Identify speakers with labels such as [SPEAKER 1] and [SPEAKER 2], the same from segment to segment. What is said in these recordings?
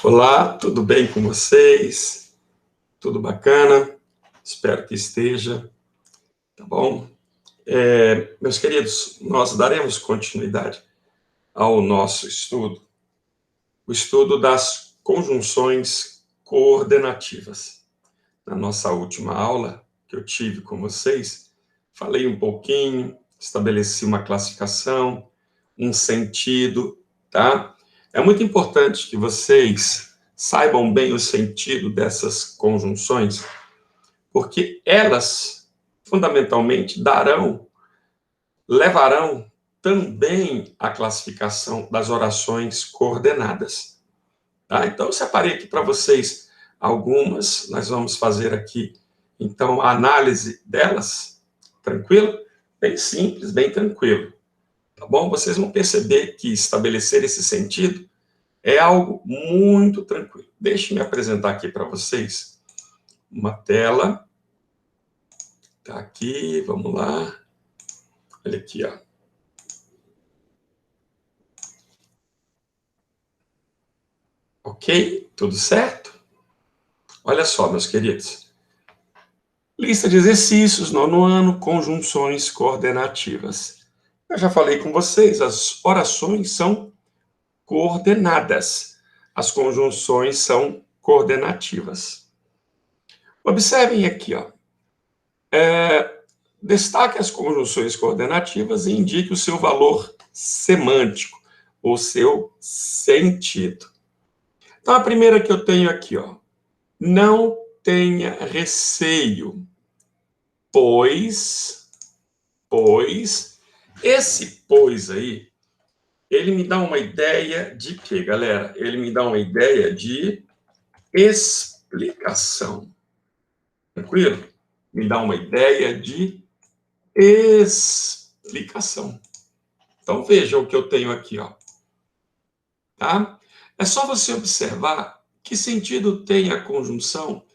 [SPEAKER 1] Olá, tudo bem com vocês? Tudo bacana? Espero que esteja, tá bom? Meus queridos, nós daremos continuidade ao nosso estudo, o estudo das conjunções coordenativas. Na nossa última aula que eu tive com vocês, falei um pouquinho, estabeleci uma classificação, um sentido, tá? É muito importante que vocês saibam bem o sentido dessas conjunções, porque elas, fundamentalmente, levarão também à classificação das orações coordenadas. Tá? Então, eu separei aqui para vocês algumas, nós vamos fazer aqui, então, a análise delas, tranquilo? Bem simples, bem tranquilo, tá bom? Vocês vão perceber que estabelecer esse sentido é algo muito tranquilo. Deixe-me apresentar aqui para vocês uma tela. Tá aqui, vamos lá. Olha aqui, ó. Ok? Tudo certo? Olha só, meus queridos. Lista de exercícios, nono ano, conjunções coordenativas. Eu já falei com vocês, as orações são coordenadas. As conjunções são coordenativas. Observem aqui, ó. Destaque as conjunções coordenativas e indique o seu valor semântico, o seu sentido. Então, a primeira que eu tenho aqui, ó. Não tenha receio, pois, esse pois aí, ele me dá uma ideia de quê, galera? Ele me dá uma ideia de explicação. Tranquilo? Me dá uma ideia de explicação. Então, veja o que eu tenho aqui, ó. Tá? É só você observar que sentido tem a conjunção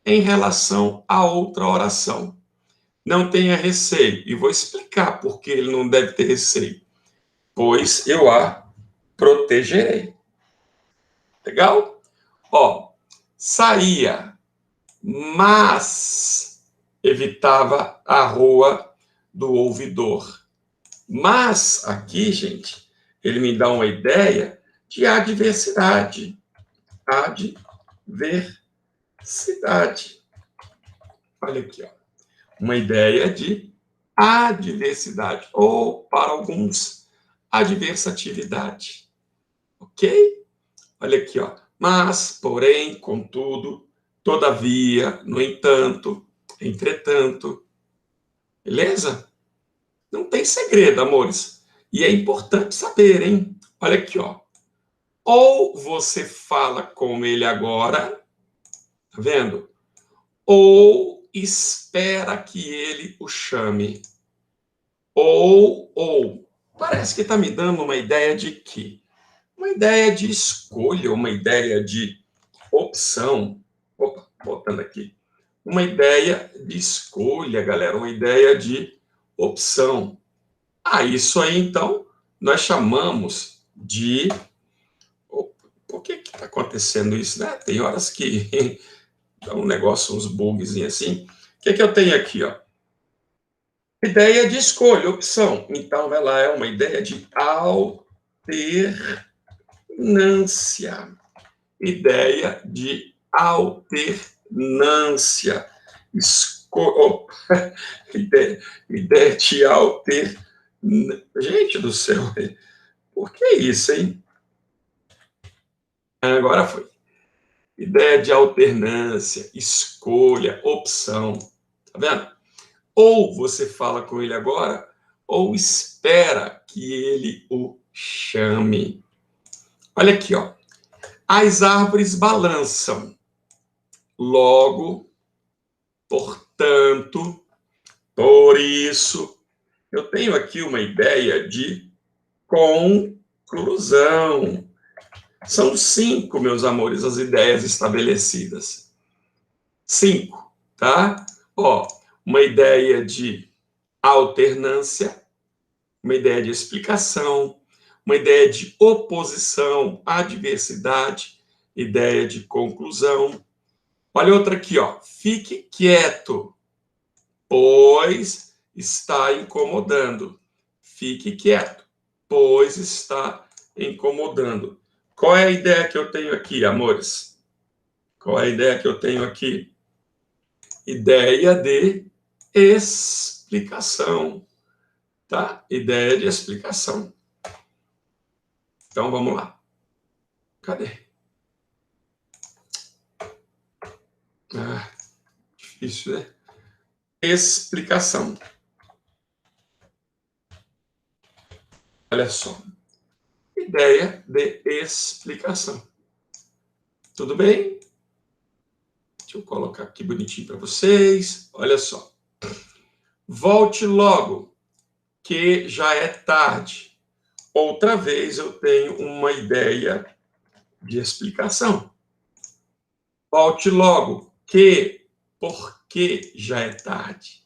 [SPEAKER 1] em relação a outra oração. Não tenha receio. E vou explicar por que ele não deve ter receio. Pois eu a protegerei. Legal? Ó, saía, mas evitava a rua do ouvidor. Mas aqui, gente, ele me dá uma ideia de adversidade. Adversidade. Olha aqui, ó. Uma ideia de adversidade, ou, para alguns, adversatividade. Ok? Olha aqui, ó. Mas, porém, contudo, todavia, no entanto, entretanto. Beleza? Não tem segredo, amores. E é importante saber, hein? Olha aqui, ó. Ou você fala com ele agora, tá vendo? Ou espera que ele o chame. Ou. Parece que está me dando uma ideia de quê? Uma ideia de escolha, uma ideia de opção. Opa, botando aqui. Uma ideia de escolha, galera. Uma ideia de opção. Isso aí, então, nós chamamos de... Por que está acontecendo isso, né? Tem horas que dá um negócio, uns bugs assim. O que eu tenho aqui, ó? Ideia de escolha, opção. Então, ela é uma ideia de alternância. Ideia de alternância. Ideia de alternância. Gente do céu, por que isso, hein? Agora foi. Ideia de alternância, escolha, opção. Tá vendo? Ou você fala com ele agora, ou espera que ele o chame. Olha aqui, ó. As árvores balançam. Logo, portanto, por isso, eu tenho aqui uma ideia de conclusão. São 5, meus amores, as ideias estabelecidas. 5, tá? Ó, uma ideia de alternância, uma ideia de explicação, uma ideia de oposição, adversidade ideia de conclusão. Olha outra aqui, ó. Fique quieto, pois está incomodando. Fique quieto, pois está incomodando. Qual é a ideia que eu tenho aqui, amores? Qual é a ideia que eu tenho aqui? Ideia de explicação, tá? Ideia de explicação. Então, vamos lá. Cadê? Ah, difícil, né? Explicação. Olha só. Ideia de explicação. Tudo bem? Deixa eu colocar aqui bonitinho para vocês. Olha só. Volte logo, que já é tarde. Outra vez eu tenho uma ideia de explicação. Volte logo, porque já é tarde.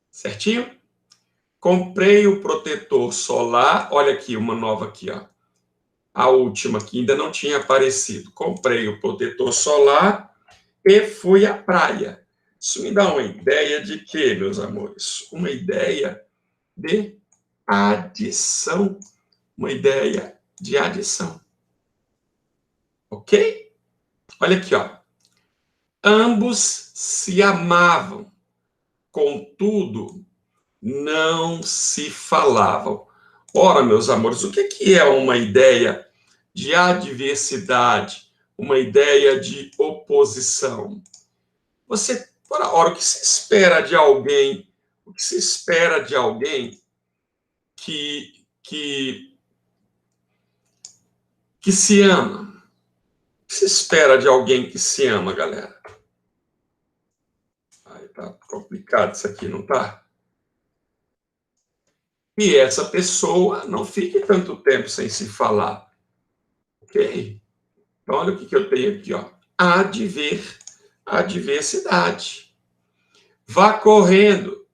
[SPEAKER 1] Certinho? Comprei o protetor solar. Olha aqui, uma nova aqui, ó. A última que ainda não tinha aparecido. Comprei o protetor solar e fui à praia. Isso me dá uma ideia de quê, meus amores? Uma ideia de adição. Uma ideia de adição. Ok? Olha aqui, ó. Ambos se amavam, contudo, não se falavam. Ora, meus amores, o que é uma ideia de adversidade, uma ideia de oposição? Ora, o que se espera de alguém? O que se espera de alguém que se ama? O que se espera de alguém que se ama, galera? Ai, tá complicado isso aqui, não tá? E essa pessoa não fique tanto tempo sem se falar, ok? Então, olha o que eu tenho aqui, ó. Adversidade. Vá correndo,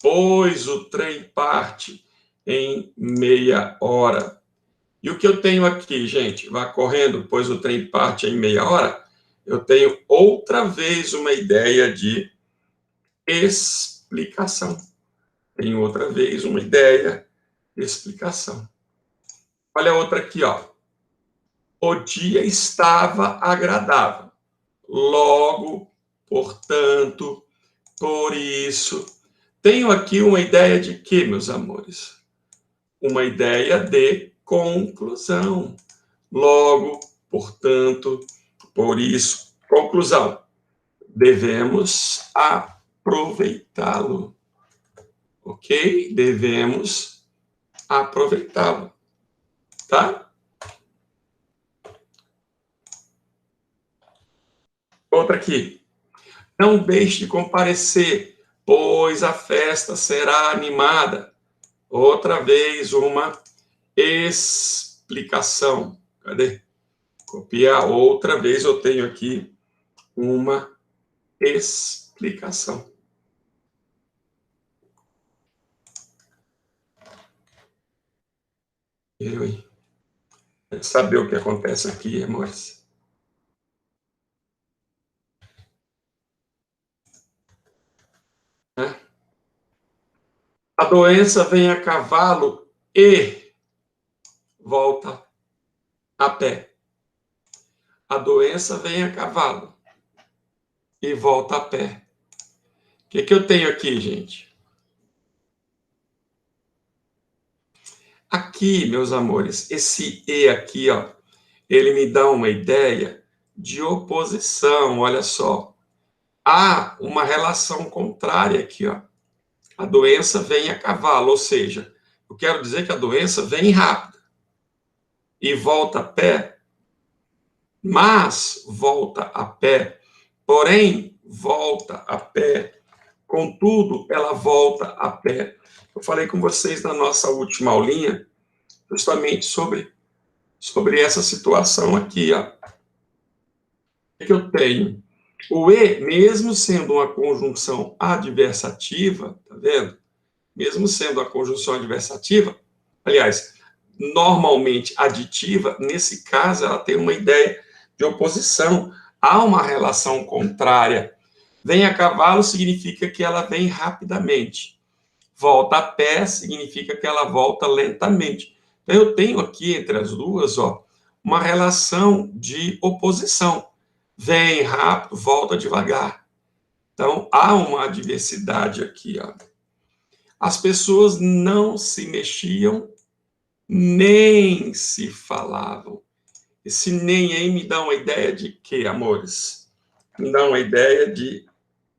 [SPEAKER 1] pois o trem parte em meia hora. E o que eu tenho aqui, gente? Vá correndo, pois o trem parte em meia hora. Eu tenho outra vez uma ideia de explicação. Tenho outra vez uma ideia de explicação. Olha outra aqui, ó. O dia estava agradável. Logo, portanto, por isso. Tenho aqui uma ideia de quê, meus amores? Uma ideia de conclusão. Logo, portanto, por isso. Conclusão. Devemos aproveitá-lo. Ok? Devemos aproveitá-lo. Tá? Outra aqui. Não deixe de comparecer, pois a festa será animada. Outra vez uma explicação. Cadê? Copiar. Outra vez eu tenho aqui uma explicação. Eu, hein? Saber o que acontece aqui, amores. A doença vem a cavalo e volta a pé. A doença vem a cavalo e volta a pé. O que eu tenho aqui, gente? Aqui, meus amores, esse E aqui, ó, ele me dá uma ideia de oposição, olha só. Há uma relação contrária aqui, ó. A doença vem a cavalo, ou seja, eu quero dizer que a doença vem rápida e volta a pé, mas volta a pé, porém volta a pé, contudo ela volta a pé. Eu falei com vocês na nossa última aulinha justamente sobre essa situação aqui, ó. O que eu tenho? O E, mesmo sendo uma conjunção adversativa, tá vendo? Mesmo sendo a conjunção adversativa, aliás, normalmente aditiva, nesse caso ela tem uma ideia de oposição. Há uma relação contrária. Vem a cavalo significa que ela vem rapidamente. Volta a pé significa que ela volta lentamente. Então, eu tenho aqui entre as duas, uma relação de oposição. Vem rápido, volta devagar. Então, há uma adversidade aqui. As pessoas não se mexiam, nem se falavam. Esse nem aí me dá uma ideia de quê, amores? Me dá uma ideia de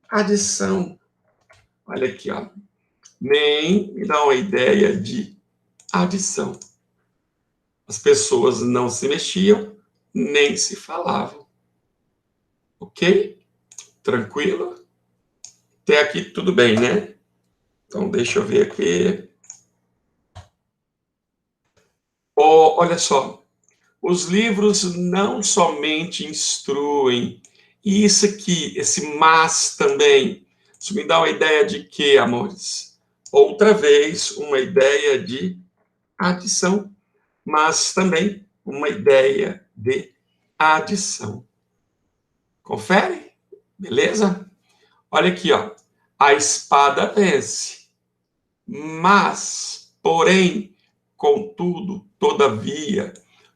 [SPEAKER 1] adição. Olha aqui, nem me dá uma ideia de adição. As pessoas não se mexiam, nem se falavam. Ok? Tranquilo? Até aqui tudo bem, né? Então, deixa eu ver aqui. Olha só. Os livros não somente instruem, e isso aqui, esse mas também, isso me dá uma ideia de quê, amores? Outra vez, uma ideia de adição, mas também uma ideia de adição. Confere? Beleza? Olha aqui, a espada vence, mas, porém, contudo, todavia,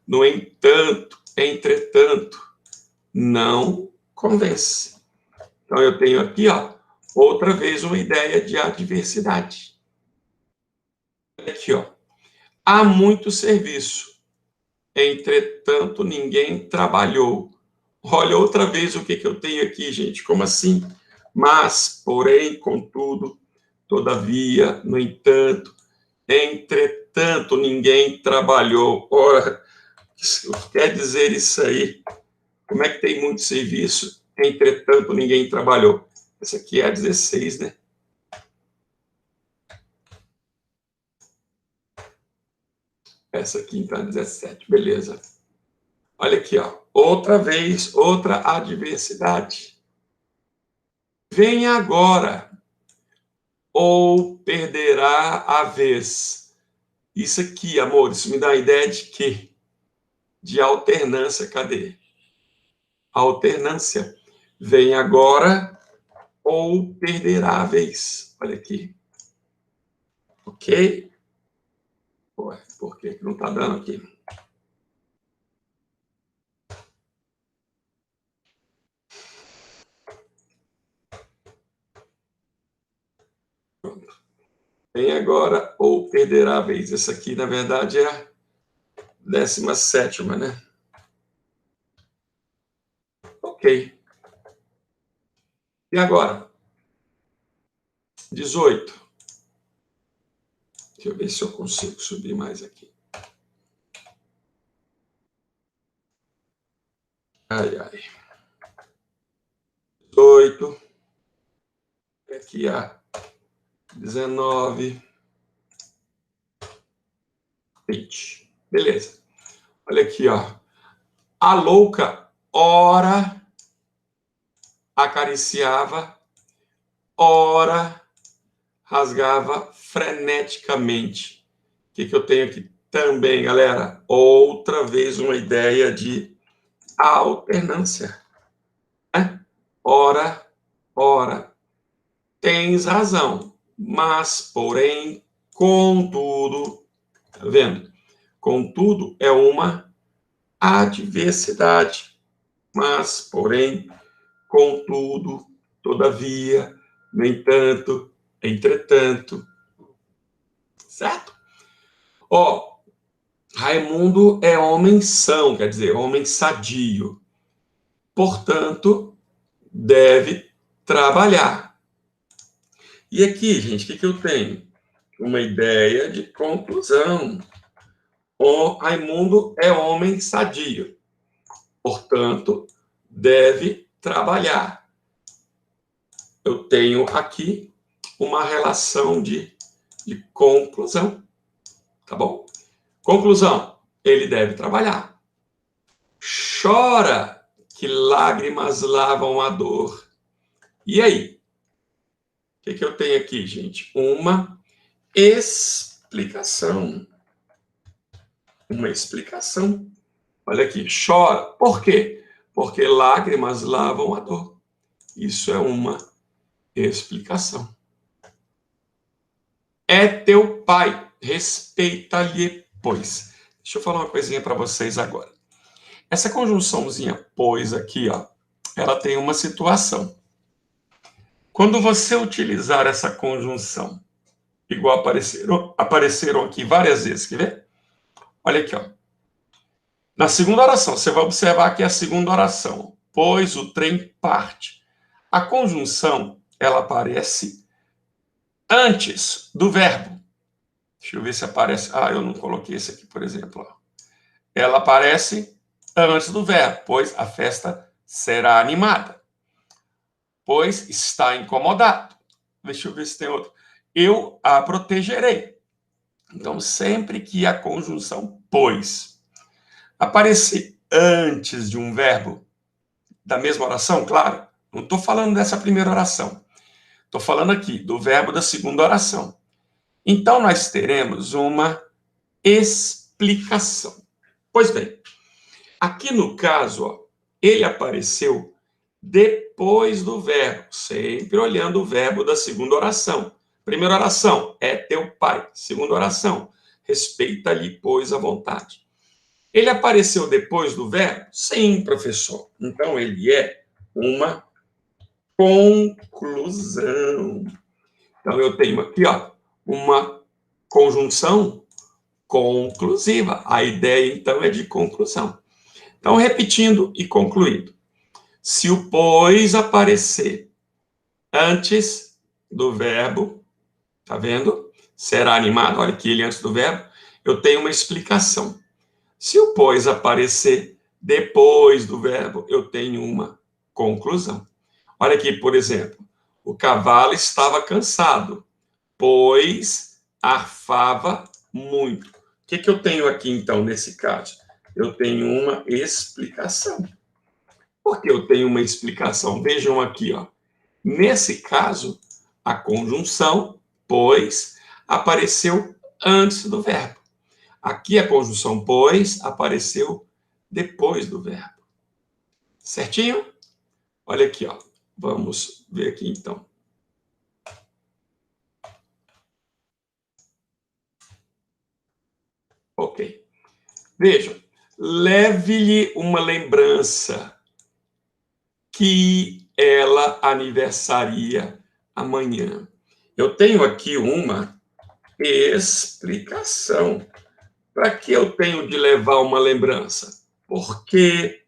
[SPEAKER 1] no entanto, entretanto, não convence. Então, eu tenho aqui, outra vez uma ideia de adversidade. Aqui, há muito serviço, entretanto, ninguém trabalhou. Olha outra vez o que eu tenho aqui, gente. Como assim? Mas, porém, contudo, todavia, no entanto, entretanto, ninguém trabalhou. Ora, o que quer dizer isso aí? Como é que tem muito serviço, entretanto, ninguém trabalhou? Essa aqui é a 16, né? Essa aqui, então, é a 17. Beleza. Olha aqui, outra vez, outra adversidade. Venha agora, ou perderá a vez. Isso aqui, amor, isso me dá a ideia de quê? De alternância. Cadê? Alternância. Vem agora, ou perderá a vez. Olha aqui. Ok? Ué, por que não está dando aqui? Pronto. Vem agora, ou perderá a vez. Essa aqui, na verdade, é a 17ª, né? Ok. E agora? 18. Deixa eu ver se eu consigo subir mais aqui. Ai, ai. 18. Aqui a 19. 20. Beleza. Olha aqui, A louca, ora acariciava, ora rasgava freneticamente. O que eu tenho aqui também, galera? Outra vez uma ideia de alternância. Né? Ora, ora. Tens razão, mas, porém, contudo, tá vendo? Contudo é uma adversidade, mas, porém, contudo, todavia, no entanto, entretanto, certo? Raimundo é homem são, quer dizer, homem sadio. Portanto, deve trabalhar. E aqui, gente, o que eu tenho? Uma ideia de conclusão. O Raimundo é homem sadio. Portanto, deve trabalhar. Eu tenho aqui uma relação de conclusão. Tá bom? Conclusão, ele deve trabalhar. Chora, que lágrimas lavam a dor. E aí? O que eu tenho aqui, gente? Uma explicação. Uma explicação. Olha aqui, chora. Por quê? porque lágrimas lavam a dor. Isso é uma explicação. É teu pai, respeita-lhe, pois. Deixa eu falar uma coisinha para vocês agora. Essa conjunçãozinha pois aqui, ó, ela tem uma situação. Quando você utilizar essa conjunção, igual apareceram aqui várias vezes, quer ver? Olha aqui, ó. Na segunda oração, você vai observar que é a segunda oração, pois o trem parte. A conjunção, ela aparece antes do verbo. Deixa eu ver se aparece. Ah, eu não coloquei esse aqui, por exemplo. Ó. Ela aparece antes do verbo, pois a festa será animada. Pois está incomodado. Deixa eu ver se tem outro. Eu a protegerei. Então, sempre que a conjunção pois aparecer antes de um verbo da mesma oração, claro, não estou falando dessa primeira oração. Estou falando aqui do verbo da segunda oração. Então, nós teremos uma explicação. Pois bem, aqui no caso, ó, ele apareceu depois do verbo, sempre olhando o verbo da segunda oração. Primeira oração, é teu pai. Segunda oração, respeita-lhe, pois, a vontade. Ele apareceu depois do verbo? Sim, professor. Então, ele é uma conclusão. Então, eu tenho aqui, ó, uma conjunção conclusiva. A ideia, então, é de conclusão. Então, repetindo e concluindo. Se o pois aparecer antes do verbo, tá vendo? Será animado, olha aqui ele antes do verbo, eu tenho uma explicação. Se o pois aparecer depois do verbo, eu tenho uma conclusão. Olha aqui, por exemplo, o cavalo estava cansado, pois arfava muito. O que eu tenho aqui, então, nesse caso? Eu tenho uma explicação. Por que eu tenho uma explicação? Vejam aqui, ó. Nesse caso, a conjunção, pois, apareceu antes do verbo. Aqui a conjunção, pois, apareceu depois do verbo. Certinho? Olha aqui, ó. Vamos ver aqui, então. Ok. Vejam. Leve-lhe uma lembrança que ela aniversaria amanhã. Eu tenho aqui uma explicação. Para que eu tenho de levar uma lembrança? Porque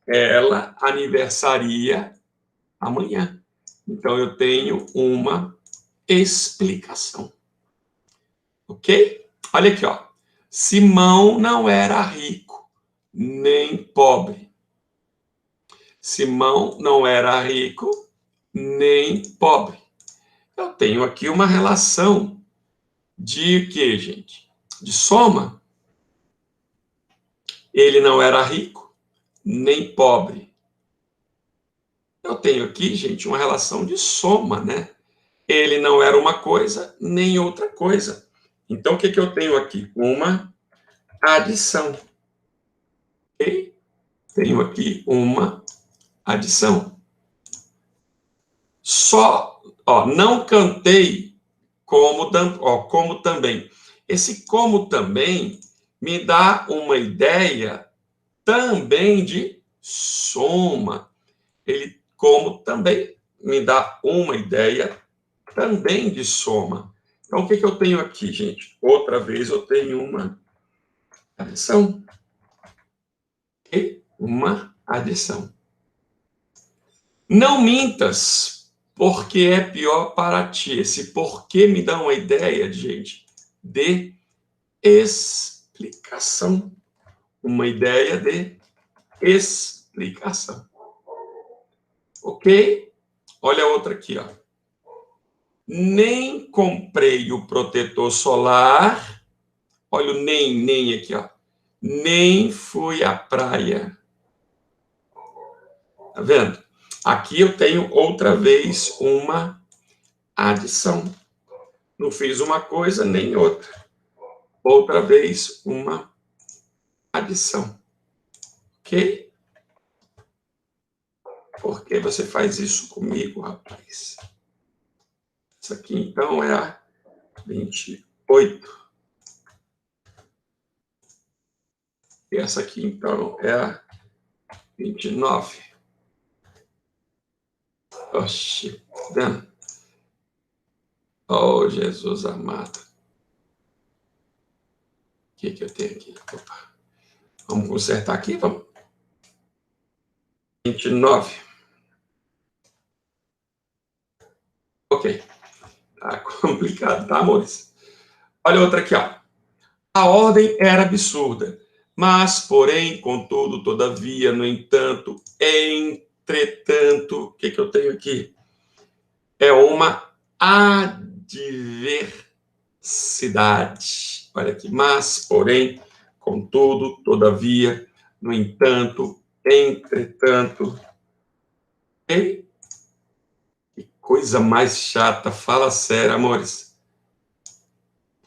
[SPEAKER 1] ela aniversaria amanhã. Então, eu tenho uma explicação. Ok? Olha aqui, ó. Simão não era rico, nem pobre. Simão não era rico, nem pobre. Eu tenho aqui uma relação de quê, gente? De soma. Ele não era rico, nem pobre. Eu tenho aqui, gente, uma relação de soma, né? Ele não era uma coisa, nem outra coisa. Então, o que eu tenho aqui? Uma adição. Ok? Tenho aqui uma adição. Só, ó, não cantei como também. Esse como também me dá uma ideia também de soma. Ele, como também, me dá uma ideia também de soma. Então, o que eu tenho aqui, gente? Outra vez eu tenho uma adição. Okay? Uma adição. Não mintas, porque é pior para ti. Esse porquê me dá uma ideia, gente, de explicação. Uma ideia de explicação. Ok? Olha a outra aqui, ó. Nem comprei o protetor solar. Olha o nem aqui, ó. Nem fui à praia. Tá vendo? Aqui eu tenho outra vez uma adição. Não fiz uma coisa nem outra. Outra vez uma adição. Ok? Por que você faz isso comigo, rapaz? Isso aqui, então, é a 28. E essa aqui, então, é a 29. Oxi, tá vendo? Oh, Jesus amado. O que eu tenho aqui? Opa. Vamos consertar aqui, vamos. 29. Ok. Tá complicado, tá, amores? Olha outra aqui, ó. A ordem era absurda, mas, porém, contudo, todavia, no entanto, entretanto, o que eu tenho aqui? É uma adversidade. Olha aqui, mas, porém, contudo, todavia, no entanto, entretanto. Ei, que coisa mais chata, fala sério, amores.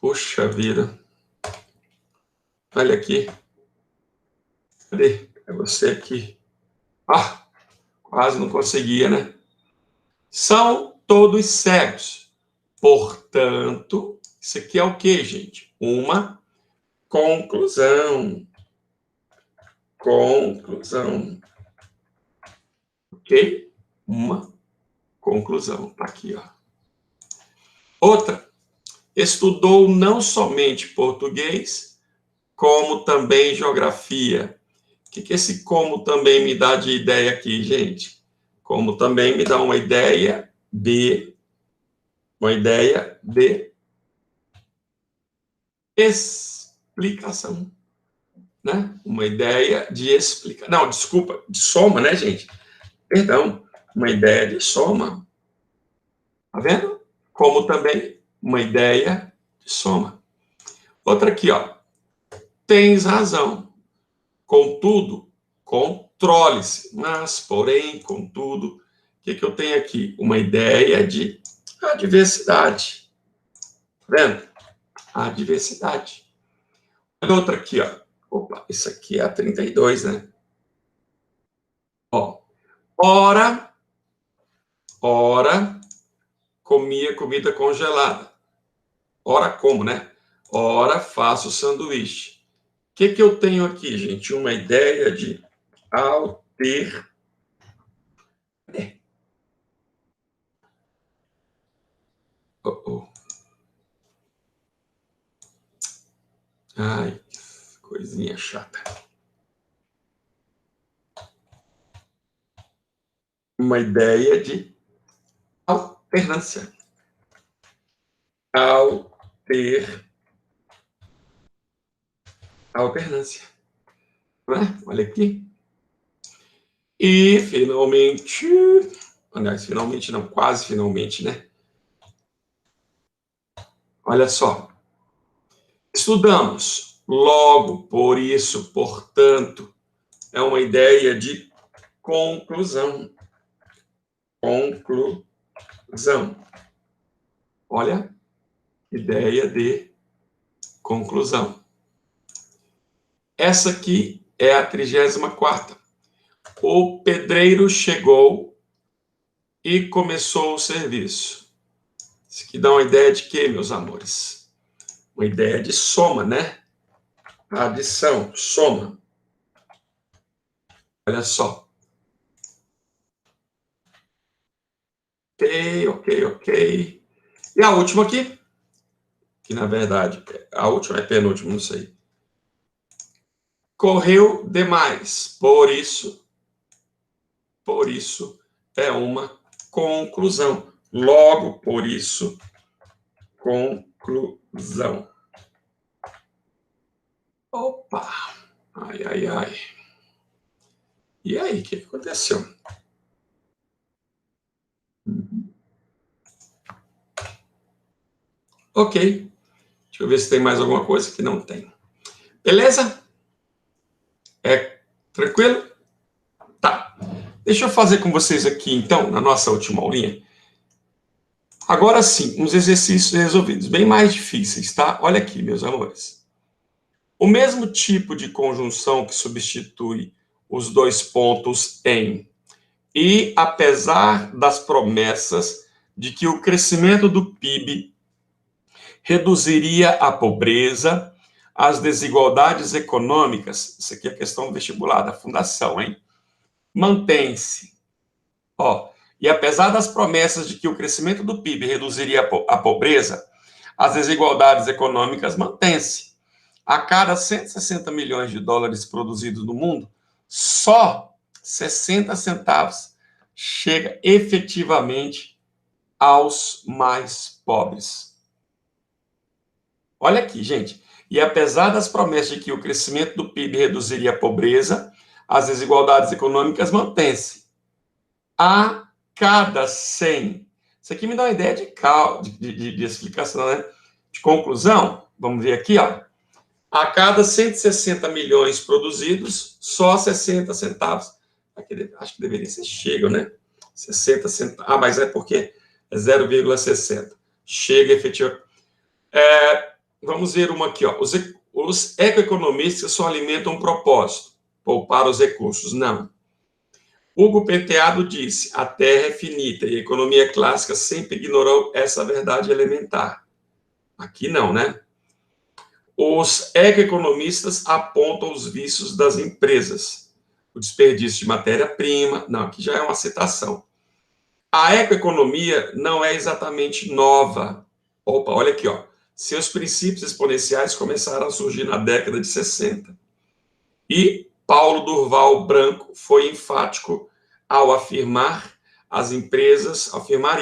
[SPEAKER 1] Puxa vida. Olha aqui. Cadê? É você aqui. Ah, quase não conseguia, né? São todos cegos. Portanto, isso aqui é o quê, gente? Uma conclusão. Conclusão. Ok? Uma conclusão. Tá aqui, ó. Outra. Estudou não somente português, como também geografia. O que esse como também me dá de ideia aqui, gente? Como também me dá uma ideia de explicação, né? Uma ideia de explicação. Não, desculpa, de soma, né, gente? Perdão, uma ideia de soma. Tá vendo? Como também uma ideia de soma. Outra aqui, ó. Tens razão. Contudo, controle-se. Mas, porém, contudo, o que eu tenho aqui? Uma ideia de adversidade. Tá vendo? Adversidade. Outra aqui, ó. Opa, isso aqui é a 32, né? Ó. Ora, comia comida congelada. Ora, como, né? Ora, faço sanduíche. O que eu tenho aqui, gente? Uma ideia de alter. Oh, oh. Ai, coisinha chata. Uma ideia de alternância. Alternância. Né? Olha aqui. E, finalmente... Aliás, finalmente não, quase finalmente, né? Olha só. Estudamos. Logo, por isso, portanto, é uma ideia de conclusão. Conclusão. Olha, ideia de conclusão. Essa aqui é a 34ª. O pedreiro chegou e começou o serviço. Isso aqui dá uma ideia de quê, meus amores? Uma ideia de soma, né? Adição, soma. Olha só. Ok. E a última aqui? Que, na verdade, a última é penúltima, não sei. Correu demais. Por isso, é uma conclusão. Logo, por isso, conclusão. Opa! Ai. E aí, o que aconteceu? Ok. Deixa eu ver se tem mais alguma coisa que não tem. Beleza? É tranquilo? Tá. Deixa eu fazer com vocês aqui, então, na nossa última aulinha. Agora sim, uns exercícios resolvidos, bem mais difíceis, tá? Olha aqui, meus amores. O mesmo tipo de conjunção que substitui os dois pontos em E apesar das promessas de que o crescimento do PIB reduziria a pobreza, as desigualdades econômicas, isso aqui é questão vestibular, da fundação, hein? Mantém-se. E apesar das promessas de que o crescimento do PIB reduziria a pobreza, as desigualdades econômicas mantêm-se. A cada 160 milhões de dólares produzidos no mundo, só 60 centavos chega efetivamente aos mais pobres. Olha aqui, gente. E apesar das promessas de que o crescimento do PIB reduziria a pobreza, as desigualdades econômicas mantêm-se. A cada 100. Isso aqui me dá uma ideia de explicação, né? De conclusão. Vamos ver aqui, ó. A cada 160 milhões produzidos, só 60 centavos. Aqui, acho que deveria ser chega, né? 60 centavos. Mas é porque é 0,60. Chega efetivamente. Vamos ver uma aqui, ó. Os ecoeconomistas só alimentam um propósito: poupar os recursos. Não. Hugo Penteado disse: a Terra é finita, e a economia clássica sempre ignorou essa verdade elementar. Aqui não, né? Os ecoeconomistas apontam os vícios das empresas, o desperdício de matéria-prima. Não, aqui já é uma citação. A ecoeconomia não é exatamente nova. Opa, olha aqui, ó. Seus princípios exponenciais começaram a surgir na década de 60. E Paulo Durval Branco foi enfático ao afirmar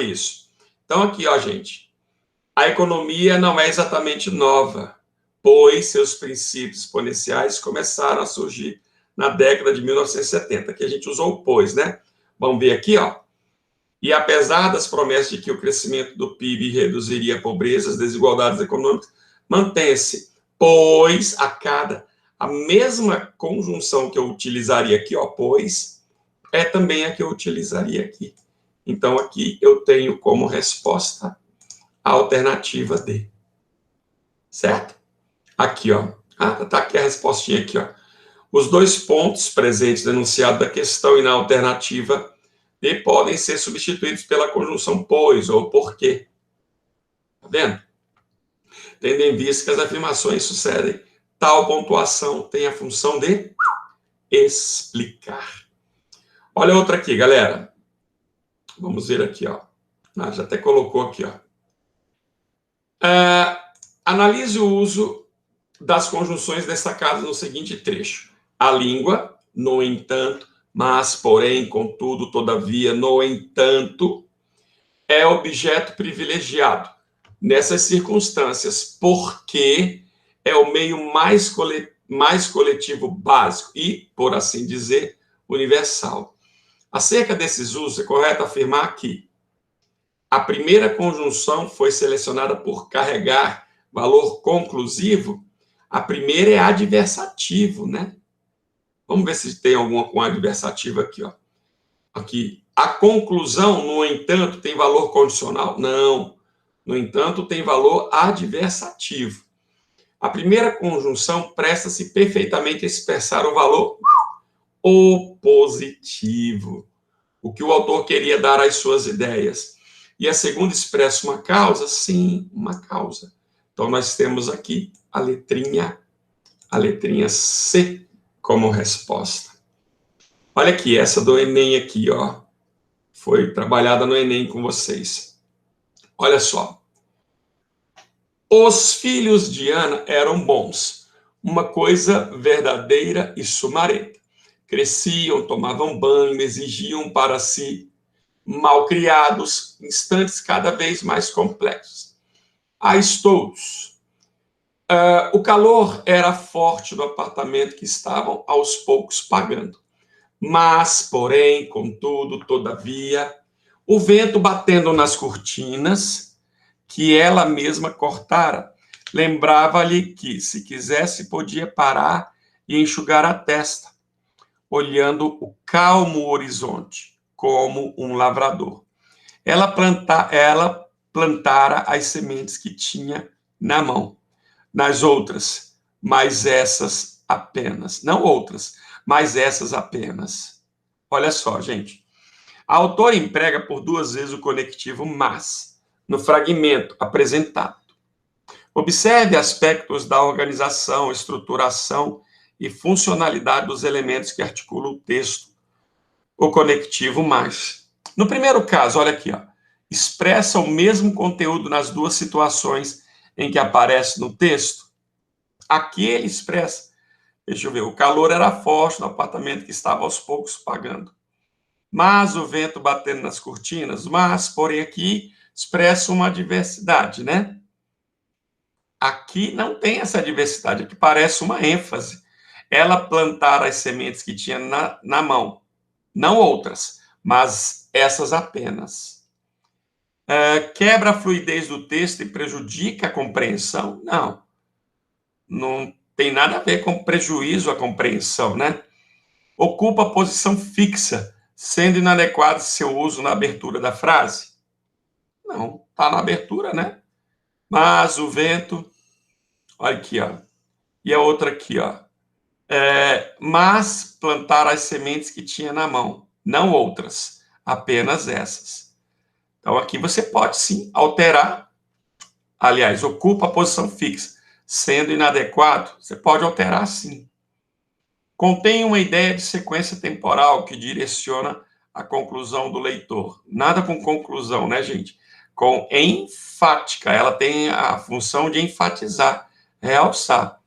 [SPEAKER 1] isso. Então, aqui, ó, gente, a economia não é exatamente nova, pois seus princípios exponenciais começaram a surgir na década de 1970. Aqui a gente usou o pois, né? Vamos ver aqui, ó. E apesar das promessas de que o crescimento do PIB reduziria a pobreza, as desigualdades econômicas, mantém-se, pois a mesma conjunção que eu utilizaria aqui, ó, pois, é também a que eu utilizaria aqui. Então, aqui eu tenho como resposta a alternativa D. Certo? Aqui, ó. Tá aqui a respostinha aqui, ó. Os dois pontos presentes no enunciado da questão e na alternativa D podem ser substituídos pela conjunção pois ou porque. Tá vendo? Tendo em vista que as afirmações sucedem, tal pontuação tem a função de explicar. Olha outra aqui, galera. Vamos ver aqui, ó. Já até colocou aqui, ó. Analise o uso das conjunções destacadas no seguinte trecho. A língua, no entanto, mas, porém, contudo, todavia, no entanto, é objeto privilegiado nessas circunstâncias, porque é o meio mais coletivo básico e, por assim dizer, universal. Acerca desses usos, é correto afirmar que a primeira conjunção foi selecionada por carregar valor conclusivo. A primeira é adversativo, né? Vamos ver se tem alguma com adversativo aqui, ó. Aqui. A conclusão, no entanto, tem valor condicional? Não. No entanto, tem valor adversativo. A primeira conjunção presta-se perfeitamente a expressar o valor opositivo, o que o autor queria dar às suas ideias. E a segunda expressa uma causa? Sim, uma causa. Então, nós temos aqui a letrinha C como resposta. Olha aqui, essa do Enem aqui, ó. Foi trabalhada no Enem com vocês. Olha só. Os filhos de Ana eram bons, uma coisa verdadeira e sumarenta. Cresciam, tomavam banho, exigiam para si malcriados, instantes cada vez mais complexos. Todos. O calor era forte do apartamento que estavam aos poucos pagando. Mas, porém, contudo, todavia, o vento batendo nas cortinas, que ela mesma cortara, lembrava-lhe que, se quisesse, podia parar e enxugar a testa, olhando o calmo horizonte, como um lavrador. Ela plantara as sementes que tinha na mão. Nas outras, mas essas apenas. Não outras, mas essas apenas. Olha só, gente. A autora emprega por 2 vezes o conectivo mas, no fragmento apresentado. Observe aspectos da organização, estruturação e funcionalidade dos elementos que articulam o texto, o conectivo mais. No primeiro caso, olha aqui, ó, expressa o mesmo conteúdo nas 2 situações em que aparece no texto. Aqui ele expressa, deixa eu ver, o calor era forte no apartamento que estava aos poucos pagando. Mas o vento batendo nas cortinas, mas, porém, aqui expressa uma diversidade, né? Aqui não tem essa diversidade, aqui parece uma ênfase. Ela plantar as sementes que tinha na mão, não outras, mas essas apenas. Quebra a fluidez do texto e prejudica a compreensão? Não. Não tem nada a ver com prejuízo à compreensão, né? Ocupa posição fixa, sendo inadequado seu uso na abertura da frase? Não, está na abertura, né? Mas o vento, olha aqui, ó. E a outra aqui, ó. Mas plantar as sementes que tinha na mão, não outras, apenas essas. Então aqui você pode sim alterar, aliás, ocupa a posição fixa, sendo inadequado, você pode alterar sim. Contém uma ideia de sequência temporal que direciona a conclusão do leitor. Nada com conclusão, né, gente? Com enfática, ela tem a função de enfatizar, realçar.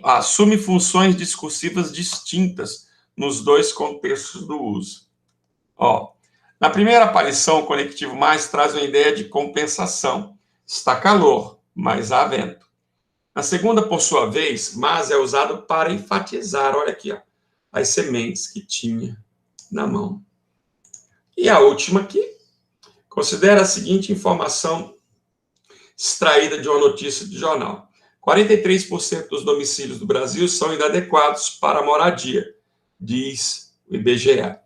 [SPEAKER 1] Assume funções discursivas distintas nos 2 contextos do uso. Ó, na primeira aparição, o conectivo mais traz uma ideia de compensação. Está calor, mas há vento. Na segunda, por sua vez, mas é usado para enfatizar, olha aqui, ó, as sementes que tinha na mão. E a última aqui, considera a seguinte informação extraída de uma notícia de jornal. 43% dos domicílios do Brasil são inadequados para a moradia, diz o IBGE.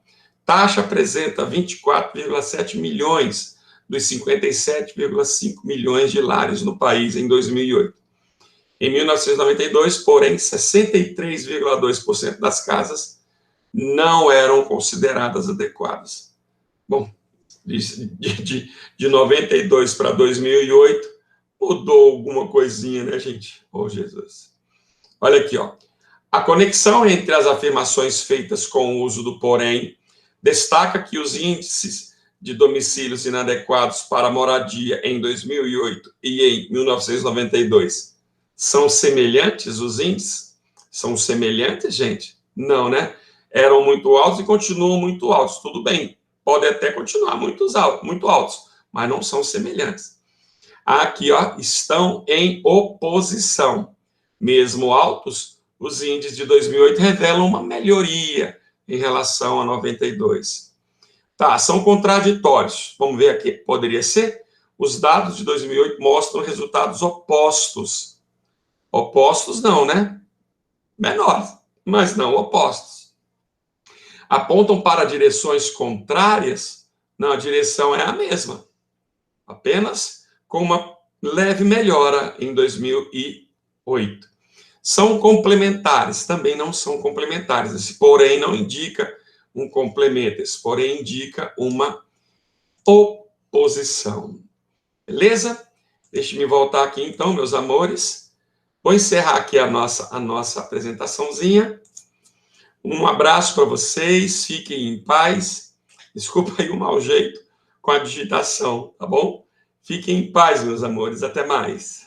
[SPEAKER 1] Taxa apresenta 24,7 milhões dos 57,5 milhões de lares no país em 2008. Em 1992, porém, 63,2% das casas não eram consideradas adequadas. Bom, de 92 para 2008, mudou alguma coisinha, né, gente? Oh, Jesus. Olha aqui, ó. A conexão entre as afirmações feitas com o uso do porém destaca que os índices de domicílios inadequados para moradia em 2008 e em 1992 são semelhantes os índices? São semelhantes, gente? Não, né? Eram muito altos e continuam muito altos. Tudo bem, podem até continuar muito altos, mas não são semelhantes. Aqui, ó, estão em oposição. Mesmo altos, os índices de 2008 revelam uma melhoria em relação a 92. Tá, são contraditórios. Vamos ver aqui, poderia ser? Os dados de 2008 mostram resultados opostos. Opostos não, né? Menores, mas não opostos. Apontam para direções contrárias? Não, a direção é a mesma. Apenas com uma leve melhora em 2008. São complementares? Também não são complementares. Esse porém não indica um complemento, esse porém indica uma oposição. Beleza? Deixe-me voltar aqui então, meus amores. Vou encerrar aqui a nossa apresentaçãozinha. Um abraço para vocês, fiquem em paz. Desculpa aí o mau jeito com a digitação, tá bom? Fiquem em paz, meus amores. Até mais.